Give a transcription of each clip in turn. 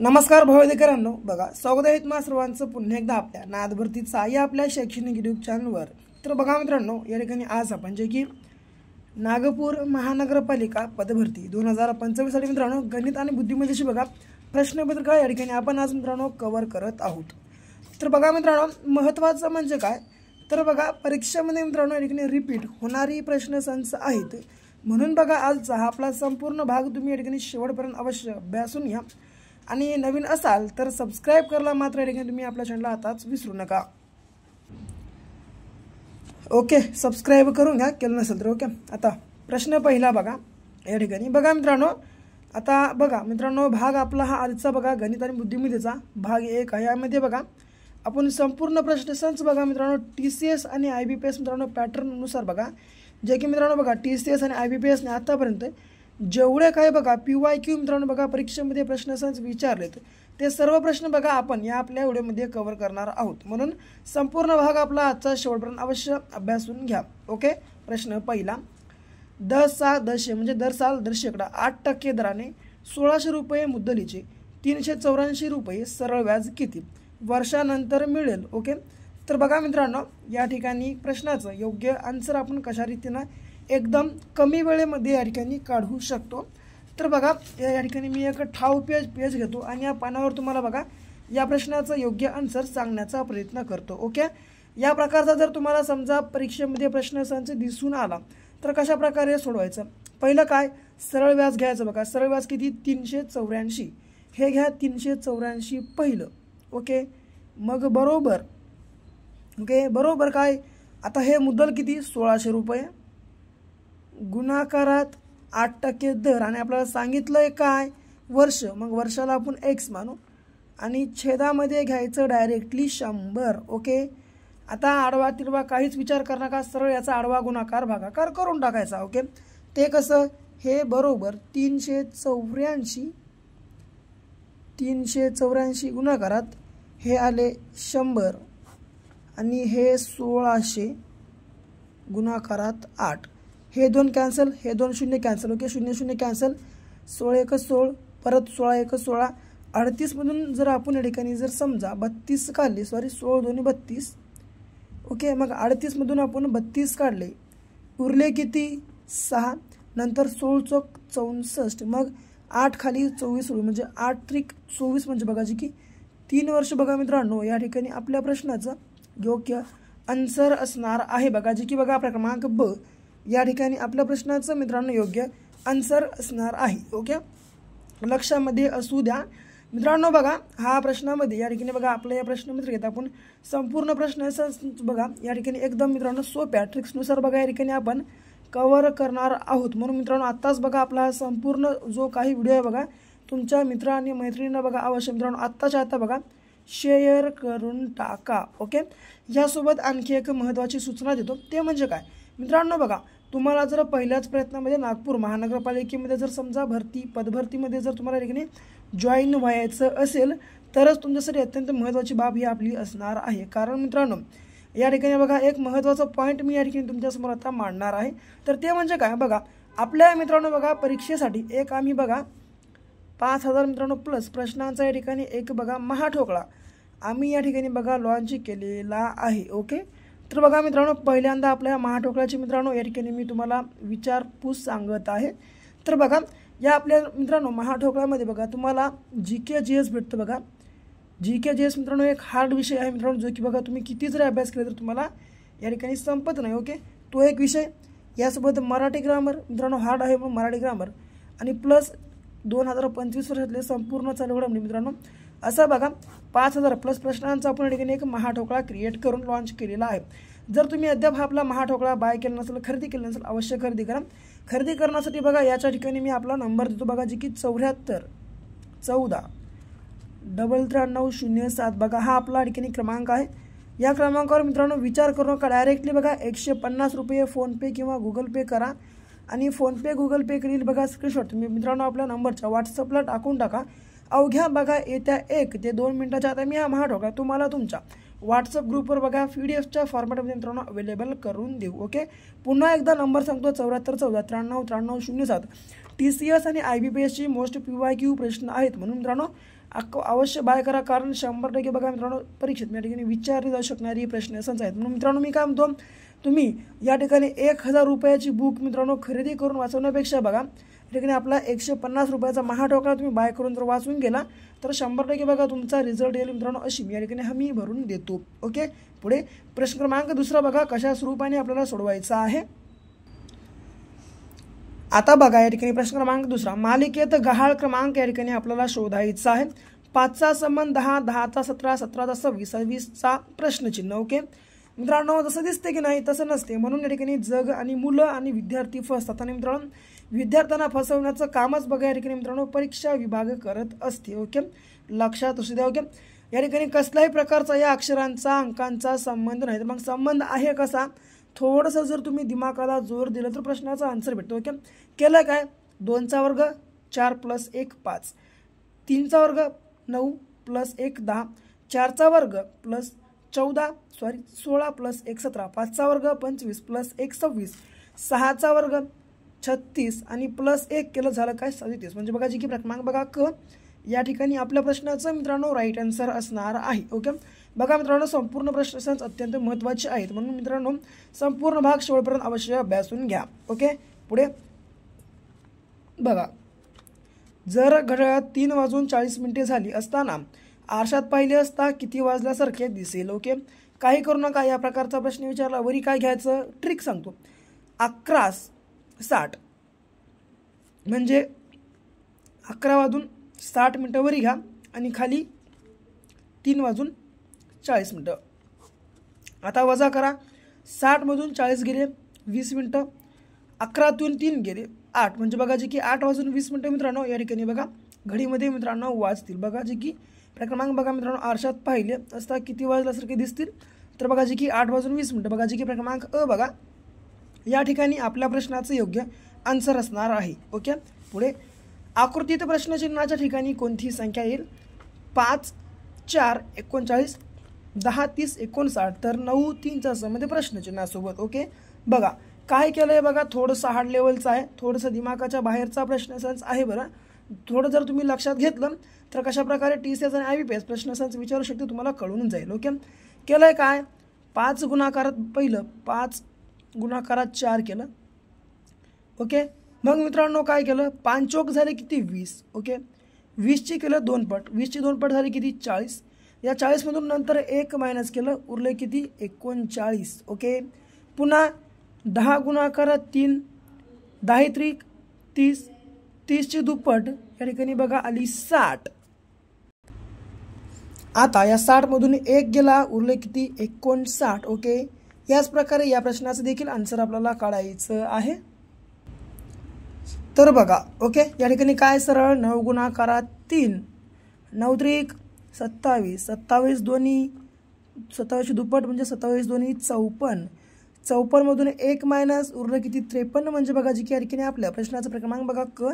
नमस्कार भावदेकरांनो, बघा स्वागत आहे तुम्हा सर्वांचं पुन्हा एकदा आपल्या नाद भरतीचा या आपल्या शैक्षणिक यूट्यूब चॅनलवर। तर बघा मित्रांनो, या ठिकाणी आज आपण जे की नागपूर महानगरपालिका पदभरती 2025 साठी मित्रांनो गणित आणि बुद्धिमत्तेची बघा प्रश्नपत्रिका या ठिकाणी आपण आज मित्रांनो कव्हर करत आहोत। तर बघा मित्रांनो, महत्त्वाचं म्हणजे काय तर बघा परीक्षेमध्ये मित्रांनो या ठिकाणी रिपीट होणारी प्रश्नसंच आहेत, म्हणून बघा आजचा हा आपला संपूर्ण भाग तुम्ही या ठिकाणी शेवटपर्यंत अवश्य अभ्यासून घ्या। आणि नवीन असाल तर सबस्क्राइब करायला मात्र या ठिकाणी तुम्ही आपल्या चॅनलला आताच विसरू नका। ओके, सबस्क्राइब करून घ्या केलं नसेल तर। ओके, आता प्रश्न पहिला बघा या ठिकाणी बघा मित्रांनो, आता बघा मित्रांनो भाग आपला हा आजचा बघा गणित आणि बुद्धिमत्तेचा भाग 1 आहे। यामध्ये बघा आपण संपूर्ण प्रश्नसंच बघा मित्रांनो TCS आणि IBPS मित्रांनो पॅटर्न नुसार बघा, जे की मित्रांनो बघा TCS आणि IBPS ने आतापर्यंत जेवढे काय बघा PYQ मित्रांनो बघा परीक्षेमध्ये प्रश्नसंच विचारलेत ते सर्व प्रश्न बघा आपण या आपल्या व्हिडिओमध्ये कव्हर करणार आहोत, म्हणून संपूर्ण भाग आपला आजचा शेवटपर्यंत अवश्य अभ्यासून घ्या। ओके, प्रश्न पहिला, 10 म्हणजे दर साल दर शेकडा 8% दराने 1600 रुपये मुद्दलीचे 384 रुपये सरळ व्याज किती वर्षानंतर मिळेल। ओके, तर बघा मित्रांनो या ठिकाणी प्रश्नाचं योग्य आन्सर आपण कशा रीतीने एकदम कमी वेळेमध्ये या ठिकाणी काढू शकतो। तर बघा या ठिकाणी मी एक ठाव पेज घेतो आणि या पानावर तुम्हाला बघा या प्रश्नाचं योग्य आन्सर सांगण्याचा प्रयत्न करतो। ओके, या प्रकारचा जर तुम्हाला समजा परीक्षेमध्ये प्रश्नसंच दिसून आला तर कशा प्रकारे सोडवायचं। पहिलं काय, सरळ व्याज घ्यायचं बघा। सरळ व्याज किती 384, हे घ्या 384 पहिलं। ओके, मग बरोबर बरोबर काय, आता हे मुद्दल किती 1600 रुपये गुणाकारात 8% दर आणि आपल्याला सांगितलंय काय वर्ष, मग वर्षाला आपण x मानू आणि छेदामध्ये घ्यायचं डायरेक्टली 100। ओके, आता आडवा तिरवा काहीच विचार करू नका, सरळ याचा आडवा गुणाकार भागाकार करून टाकायचा। ओके, ते कसं, हे बरोबर 384 गुणाकारात हे आले 100 आणि हे 1600 गुणाकारात 8, हे 2 कॅन्सल, हे 2 शून्य कॅन्सल। ओके, 0 0 कॅन्सल, 16 1 16 परत 16 1 16, 38 मधून जर आपण या ठिकाणी जर समजा 32 काढले, सॉरी 16 2 32। ओके, मग 38 मधून आपण 32 काढले, उरले किती 6, नंतर 16 चौक 64, मग 8 खाली 24 म्हणजे 8 त्रिक 24 म्हणजे बघा जी की 3 वर्ष बघा मित्रांनो या ठिकाणी आपल्या प्रश्नाचं योग्य आन्सर असणार आहे बघा, जी की बघा आपला क्रमांक ब या ठिकाणी आपल्या प्रश्नाचं मित्रांनो योग्य आन्सर असणार आहे। ओके, लक्षामध्ये असू द्या मित्रांनो। बघा हा प्रश्नामध्ये या ठिकाणी बघा आपल्या या प्रश्नामध्ये घेत आपण संपूर्ण प्रश्न बघा या ठिकाणी एकदम मित्रांनो सोप्या ट्रिक्सनुसार बघा या ठिकाणी आपण कव्हर करणार आहोत, म्हणून मित्रांनो आत्ताच बघा आपला हा संपूर्ण जो काही व्हिडिओ आहे बघा तुमच्या मित्र आणि मैत्रिणींना बघा अवश्य मित्रांनो आत्ताच्या आता बघा शेअर करून टाका। ओके, यासोबत आणखी एक महत्त्वाची सूचना देतो, ते म्हणजे काय मित्रांनो, बघा तुम्हाला जर पहिल्याच प्रयत्नामध्ये नागपूर महानगरपालिकेमध्ये जर समजा पदभरतीमध्ये जर तुम्हाला ठिकाणी जॉईन व्हायचं असेल तरच तुमच्यासाठी अत्यंत महत्त्वाची बाब ही आपली असणार आहे। कारण मित्रांनो या ठिकाणी बघा एक महत्त्वाचा पॉईंट मी या ठिकाणी तुमच्यासमोर आता मांडणार आहे, तर ते म्हणजे काय बघा आपल्या मित्रांनो बघा परीक्षेसाठी एक आम्ही बघा 5000 मित्रांनो प्लस प्रश्नांचा या ठिकाणी एक बघा महाठोकळा आम्ही या ठिकाणी बघा लॉन्च केलेला आहे। ओके, तर बघा मित्रांनो पहिल्यांदा आपल्या महाठोकळ्याची मित्रांनो या ठिकाणी मी तुम्हाला विचारपूस सांगत आहे। तर बघा या आपल्या मित्रांनो महाठोकळ्यामध्ये बघा तुम्हाला GK GS भेटतं बघा। GK GS मित्रांनो एक हार्ड विषय आहे मित्रांनो, जो की बघा तुम्ही किती जरी अभ्यास केला तर तुम्हाला या ठिकाणी संपत नाही। ओके, तो एक विषय, यासोबत मराठी ग्रामर मित्रांनो हार्ड आहे म्हणून मराठी ग्रामर आणि प्लस 2025 वर्षातले संपूर्ण चालू घडामोडी मित्रांनो असा बघा 5000 प्लस प्रश्नांचा आपण या ठिकाणी एक महाठोकळा क्रिएट करून लॉन्च केलेला आहे। जर तुम्ही अद्याप हा आपला महाठोकळा बाय केला नसेल, खरेदी केला नसेल, अवश्य खरेदी करा। खरेदी करण्यासाठी बघा याच्या ठिकाणी मी आपला नंबर देतो बघा, जी की 74 14 939007 बघा हा आपला ठिकाणी क्रमांक आहे। या क्रमांकावर मित्रांनो विचार करू नका, डायरेक्टली बघा 150 रुपये फोनपे किंवा गुगल पे करा आणि फोनपे गुगल पे करील बघा स्क्रीनशॉट तुम्ही मित्रांनो आपल्या नंबरच्या व्हॉट्सअपला टाकून टाका। अवघ्या बघा येत्या 1 ते 2 मिनिटाच्या आता मी हा महाठोकळा तुम्हाला तुमच्या व्हॉट्सअप ग्रुपवर बघा PDF फॉर्मॅटमध्ये मित्रांनो अवेलेबल करून देऊ. ओके, पुन्हा एकदा नंबर सांगतो 7414939307. TCS आणि IBPSची मोस्ट PYQ प्रश्न आहेत, म्हणून मित्रांनो अवश्य बाय करा, कारण 100% बघा मित्रांनो परीक्षेत या ठिकाणी विचारले जाऊ शकणारी प्रश्न संच आहेत. म्हणून मित्रांनो मी काय म्हणतो, तुम्ही या ठिकाणी 1000 रुपयाची बुक मित्रांनो खरेदी करून वाचवण्यापेक्षा बघा या ठिकाणी आपला 150 रुपयाचा महाटोकळा तुम्ही बाय करून जर वाचून गेला तर 100% बघा तुमचा रिझल्ट येईल मित्रांनो, अशी मी या ठिकाणी हमी भरून देतो. ओके, पुढे प्रश्न क्रमांक 2 बघा कशा स्वरूपाने आपल्याला सोडवायचा आहे. आता बघा या ठिकाणी प्रश्न क्रमांक 2 मालिकेत गहाळ क्रमांक या ठिकाणी आपल्याला शोधायचा आहे. 5चा संबंध 10, 10चा 17, 17चा 26, 26चा प्रश्नचिन्ह. ओके मित्रांनो, जसं दिसते की नाही तसं नसते, म्हणून या ठिकाणी जग आणि मुलं आणि विद्यार्थी फसतात आणि मित्रांनो विद्यार्थ्यांना फसवण्याचं कामच बघा या ठिकाणी मित्रांनो परीक्षा विभाग करत असते. ओके, लक्षात असू द्या. ओके, या ठिकाणी कसल्याही प्रकारचा या अक्षरांचा अंकांचा संबंध नाही, तर मग संबंध आहे कसा, थोडंसं जर तुम्ही दिमागाला जोर दिलं तर प्रश्नाचा आन्सर भेटतो. ओके, केलं काय, 2चा वर्ग 4 + 1 5, 3चा वर्ग 9 + 1 10, 4चा वर्ग + 16 + 1 17, 5चा वर्ग 25 + 1 26, 6चा वर्ग 36 आणि +1 केलं झालं काय 37. म्हणजे बघा जी की क्रमांक बघा क या ठिकाणी आपल्या प्रश्नाचं मित्रांनो राईट आन्सर असणार आहे. ओके, बघा मित्रांनो संपूर्ण प्रश्न अत्यंत महत्त्वाचे आहेत, म्हणून मित्रांनो संपूर्ण भाग शेवटपर्यंत अवश्य अभ्यासून घ्या. ओके, पुढे बघा, जर घड्याळात 3:40 झाली असताना आरशात पाहिले असता किती वाजल्यासारखे दिसेल. ओके, काही करू नका, या प्रकारचा प्रश्न विचारला वरी काय घ्यायचं ट्रिक सांगतो. 11:60 म्हणजे 11:60 वरी घ्या आणि खाली 3:40. आता वजा करा, 60मधून 40 गेले 20 मिनटं, 11तून 3 गेले 8, म्हणजे बघा जे की 8:20 मित्रांनो या ठिकाणी बघा घडीमध्ये मित्रांनो वाजतील. बघा जे की क्रमांक बघा मित्रांनो आरशात पाहिले असता किती वाजल्यासारखे दिसतील, तर बघा जे की 8:20. बघा जे की क्रमांक अ बघा या ठिकाणी आपल्या प्रश्नाचं योग्य आन्सर असणार आहे. ओके, पुढे आकृतीत प्रश्नचिन्हाच्या ठिकाणी कोणती संख्या येईल. 5 4 39 10 30 59, तर 9 3चा संबंध प्रश्नचिन्हासोबत. ओके, बघा काय केलं आहे बघा, थोडंसं हार्ड लेवलचं आहे, थोडंसं दिमागाच्या बाहेरचा प्रश्नसंच आहे. बरं, थोडं जर तुम्ही लक्षात घेतलं तर कशाप्रकारे TCS आणि IBPS प्रश्नसंच विचारू शकते तुम्हाला कळून जाईल. ओके, केलं आहे काय, 5 गुणाकारात पहिलं 5 गुणाकारात 4 केलं. ओके, मग मित्रांनो काय केलं, 5 चौक झाले किती 20. ओके, 20ची केलं 2 पट, 20ची 2 पट झाली किती 40. या 40मधून नंतर 1 मायनस केलं उरले किती 39. ओके, पुन्हा 10 गुणाकारात 3, 10 त्रिक 30, 30ची दुप्पट या ठिकाणी बघा आली 60. आता या 60मधून 1 गेला उरले किती 59. ओके, याच प्रकारे या प्रश्नाचं देखील आन्सर आपल्याला काढायचं आहे. तर बघा ओके, या ठिकाणी काय सरळ 9 गुणाकारात 3, 9 त्रिक 27, 27 दोन्ही 27ची दुप्पट म्हणजे 27 दोन्ही 54, 54मधून 1 मायनस उरलं किती 53. म्हणजे बघा जी की या ठिकाणी आपल्या प्रश्नाचा क्रमांक बघा क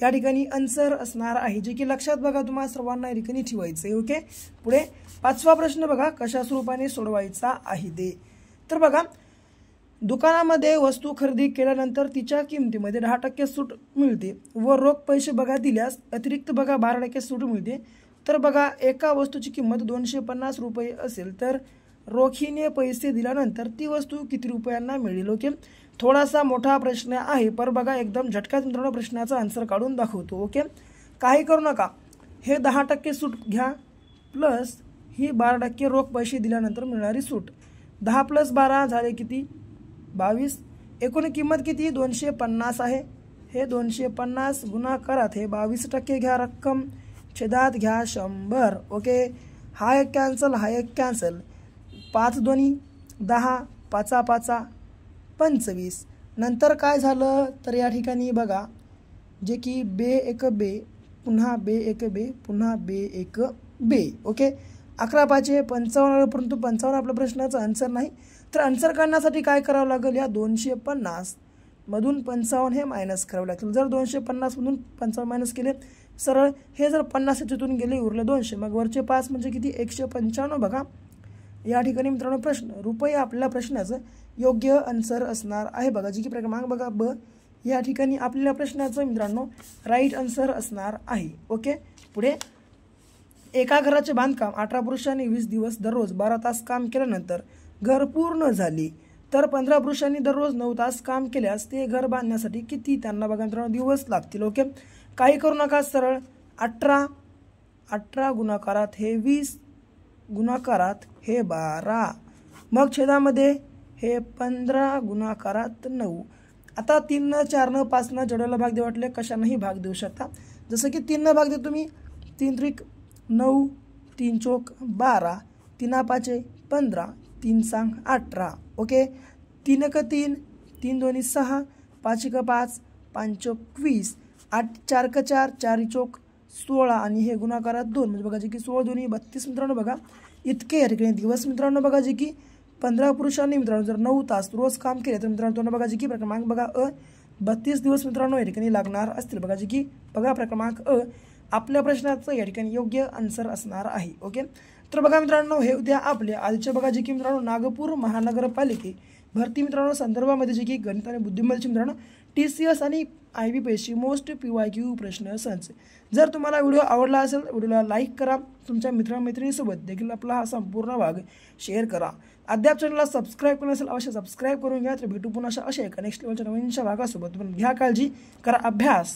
या ठिकाणी आन्सर असणार आहे, जे की लक्षात बघा तुम्हाला सर्वांना या ठिकाणी ठेवायचं आहे. ओके, पुढे 5वा प्रश्न बघा कशा स्वरूपाने सोडवायचा आहे ते. तर बघा, दुकानामध्ये वस्तू खरेदी केल्यानंतर तिच्या किमतीमध्ये 10% सूट मिळते व रोख पैसे बघा दिल्यास अतिरिक्त बघा 12% सूट मिळते. तर बघा एका वस्तूची किंमत 250 रुपये असेल तर रोखीने पैसे दिल्यानंतर ती वस्तू किती रुपयांना मिळेल. ओके, थोडासा मोठा प्रश्न आहे, पर बघा एकदम झटक्यात मित्रांनो प्रश्नाचा आन्सर काढून दाखवतो. ओके, काही करू नका, हे 10% सूट घ्या प्लस ही 12% रोख पैसे दिल्यानंतर मिळणारी सूट. 10 + 12 झाले किती 22. एकूण किंमत किती 250 आहे. हे 250 गुणाकारात हे 22% घ्या रक्कम, छेदात घ्या 100. ओके, हा एक कॅन्सल, हा एक कॅन्सल. 5 दोन्ही 10, 5 5 25. नंतर काय झालं तर या ठिकाणी बघा जे की बे एक बे पुन्हा बे एक बे पुन्हा बे एक बे. ओके, 11 5 55, परंतु 55 आपल्या प्रश्नाचा आन्सर नाही. तर आन्सर काढण्यासाठी काय करावं लागेल, या 250 मधून 55 हे मायनस करावं लागेल. जर 250 मधून 55 मायनस केले सरळ, हे जर 50 याच्यातून गेले उरले 200, मग वरचे 5 म्हणजे किती 195. बघा या ठिकाणी मित्रांनो प्रश्न रुपये आपल्या प्रश्नाचं योग्य आन्सर असणार आहे बघा. जी की क्रमांक बघा ब या ठिकाणी आपल्या प्रश्नाचं मित्रांनो राईट आन्सर असणार आहे. ओके. पुढे एका घराचे बांधकाम 18 पुरुषांनी 20 दिवस दररोज 12 तास काम केल्यानंतर घर पूर्ण झाले तर 15 पुरुषांनी दररोज 9 तास काम केल्यास ते घर बांधण्यासाठी किती त्यांना बघा मित्रांनो दिवस लागतील. ओके. काही करू नका, सरळ 18 गुणाकारात हे 20 गुणाकारात हे 12 मग छेदामध्ये हे 15 गुणाकारात 9. आता 3 न 4 न 5 न जेवढ्याला भाग देऊ वाटले कशानेही भाग देऊ शकता. जसं की 3 न भाग दे तुम्ही 3 त्रिक 9 3 चोक 12 3 पाचे 15 3 सांग 18. ओके. 3 क 3 3 दोन्ही 6 5 क 5 5 चोक 20 8 4 क 4 4 चोक 16 आणि हे गुणाकारात 2 म्हणजे बघा जे की 16 दोन्ही 32 मित्रांनो. बघा इतके या ठिकाणी दिवस मित्रांनो बघा जे की 15 पुरुषांनी मित्रांनो जर 9 तास रोज काम केले तर मित्रांनो बघा जे की क्रमांक बघा 32 दिवस मित्रांनो या ठिकाणी लागणार असतील. बघा जे की बघा क्रमांक आपल्या प्रश्नाचं या ठिकाणी योग्य आन्सर असणार आहे. ओके. तर बघा मित्रांनो हे उद्या आपल्या आजच्या बघा जे की मित्रांनो नागपूर महानगरपालिके भरती मित्रांनो संदर्भामध्ये जे की गणित आणि बुद्धिमत्तेचे मित्रांनो TCS आणि IBPSC मोस्ट PYQ प्रश्न संच. जर तुम्हाला व्हिडिओ आवडला असेल व्हिडिओला लाईक करा, तुमच्या मित्रमैत्रिणीसोबत देखील आपला हा संपूर्ण भाग शेअर करा. अद्याप चॅनलला सबस्क्राईब केलं असेल अवश्य सबस्क्राईब करून घ्या. तर भेटू पुन्हा अशा एका नेक्स्ट लेवलच्या नवीनशा भागासोबत. घ्या काळजी, करा अभ्यास.